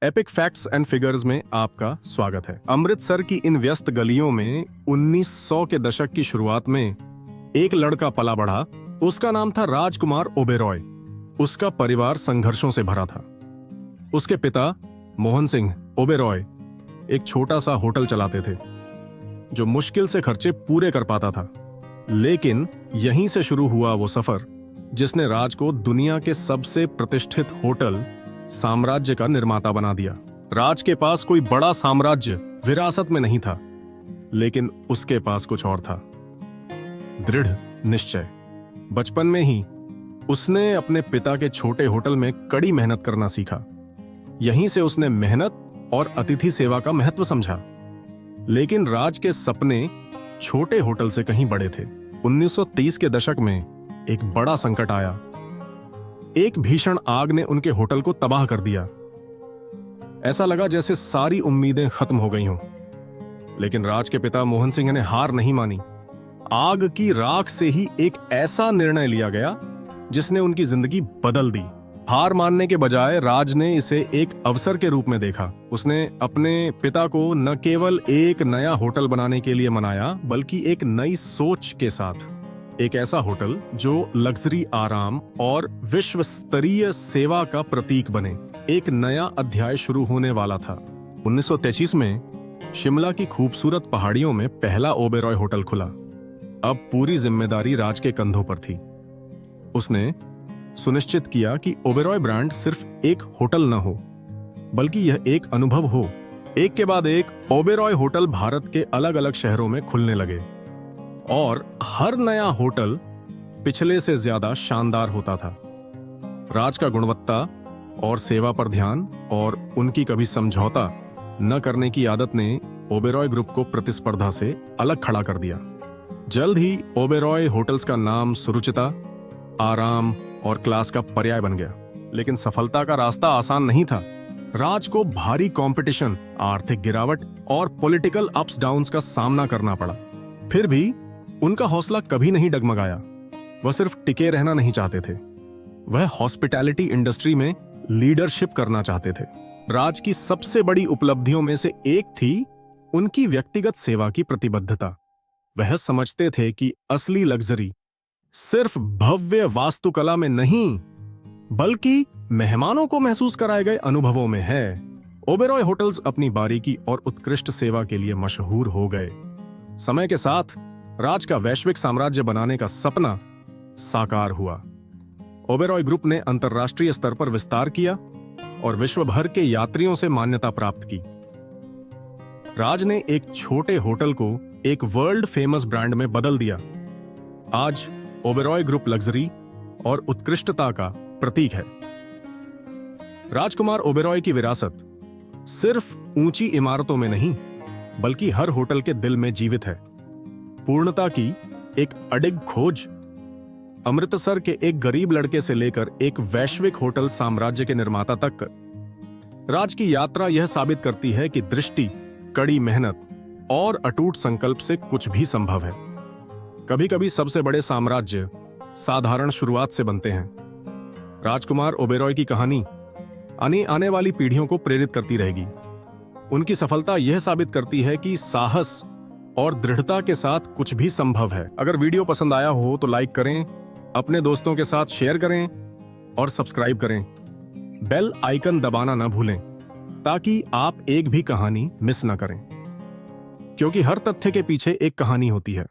Epic facts and figures में आपका स्वागत है। अमृतसर की इन व्यस्त गलियों में 1900 के दशक की शुरुआत में एक लड़का पला बढ़ा। उसका नाम था राजकुमार ओबेरॉय। उसका परिवार संघर्षों से भरा था। उसके पिता मोहन सिंह ओबेरॉय एक छोटा सा होटल चलाते थे जो मुश्किल से खर्चे पूरे कर पाता था। लेकिन यहीं से शुरू हुआ वो सफर जिसने राज को दुनिया के सबसे प्रतिष्ठित होटल साम्राज्य का निर्माता बना दिया। राज के पास कोई बड़ा साम्राज्य विरासत में नहीं था, लेकिन उसके पास कुछ और था, दृढ़ निश्चय। बचपन में ही उसने अपने पिता के छोटे होटल में कड़ी मेहनत करना सीखा। यहीं से उसने मेहनत और अतिथि सेवा का महत्व समझा। लेकिन राज के सपने छोटे होटल से कहीं बड़े थे। 1930 के दशक में एक बड़ा संकट आया। एक भीषण आग ने उनके होटल को तबाह कर दिया। ऐसा लगा जैसे सारी उम्मीदें खत्म हो गई हों। लेकिन राज के पिता मोहन सिंह ने हार नहीं मानी। आग की राख से ही एक ऐसा निर्णय लिया गया जिसने उनकी जिंदगी बदल दी। हार मानने के बजाय राज ने इसे एक अवसर के रूप में देखा। उसने अपने पिता को न केवल एक नया होटल बनाने के लिए मनाया, बल्कि एक नई सोच के साथ। एक ऐसा होटल जो लग्जरी, आराम और विश्व स्तरीय सेवा का प्रतीक बने। एक नया अध्याय शुरू होने वाला था। 1933 में शिमला की खूबसूरत पहाड़ियों में पहला ओबेरॉय होटल खुला। अब पूरी जिम्मेदारी राज के कंधों पर थी। उसने सुनिश्चित किया कि ओबेरॉय ब्रांड सिर्फ एक होटल न हो, बल्कि यह एक अनुभव हो। एक के बाद एक ओबेरॉय होटल भारत के अलग अलग शहरों में खुलने लगे और हर नया होटल पिछले से ज्यादा शानदार होता था। राज का गुणवत्ता और सेवा पर ध्यान और उनकी कभी समझौता न करने की आदत ने ओबेरॉय ग्रुप को प्रतिस्पर्धा से अलग खड़ा कर दिया। जल्द ही ओबेरॉय होटल्स का नाम सुरुचिता, आराम और क्लास का पर्याय बन गया। लेकिन सफलता का रास्ता आसान नहीं था। राज को भारी कंपटीशन, आर्थिक गिरावट और पॉलिटिकल अप्स डाउन्स का सामना करना पड़ा। फिर भी उनका हौसला कभी नहीं डगमगाया। वह सिर्फ टिके रहना नहीं चाहते थे, वह हॉस्पिटैलिटी इंडस्ट्री में लीडरशिप करना चाहते थे। राज की सबसे बड़ी उपलब्धियों में से एक थी उनकी व्यक्तिगत सेवा की प्रतिबद्धता। वह समझते थे कि असली लग्जरी सिर्फ भव्य वास्तुकला में नहीं, बल्कि मेहमानों को महसूस कराए गए अनुभवों में है। ओबेरॉय होटल्स अपनी बारीकी और उत्कृष्ट सेवा के लिए मशहूर हो गए। समय के साथ राज का वैश्विक साम्राज्य बनाने का सपना साकार हुआ। ओबेरॉय ग्रुप ने अंतर्राष्ट्रीय स्तर पर विस्तार किया और विश्व भर के यात्रियों से मान्यता प्राप्त की। राज ने एक छोटे होटल को एक वर्ल्ड फेमस ब्रांड में बदल दिया। आज ओबेरॉय ग्रुप लग्जरी और उत्कृष्टता का प्रतीक है। राजकुमार ओबेरॉय की विरासत सिर्फ ऊंची इमारतों में नहीं, बल्कि हर होटल के दिल में जीवित है। पूर्णता की एक अडिग खोज, अमृतसर के एक गरीब लड़के से लेकर एक वैश्विक होटल साम्राज्य के निर्माता तक। राज की यात्रा यह साबित करती है कि दृष्टि, कड़ी मेहनत और अटूट संकल्प से कुछ भी संभव है। कभी कभी सबसे बड़े साम्राज्य साधारण शुरुआत से बनते हैं। राजकुमार ओबेरॉय की कहानी आने वाली पीढ़ियों को प्रेरित करती रहेगी। उनकी सफलता यह साबित करती है कि साहस और दृढ़ता के साथ कुछ भी संभव है। अगर वीडियो पसंद आया हो तो लाइक करें, अपने दोस्तों के साथ शेयर करें और सब्सक्राइब करें। बेल आइकन दबाना ना भूलें ताकि आप एक भी कहानी मिस ना करें, क्योंकि हर तथ्य के पीछे एक कहानी होती है।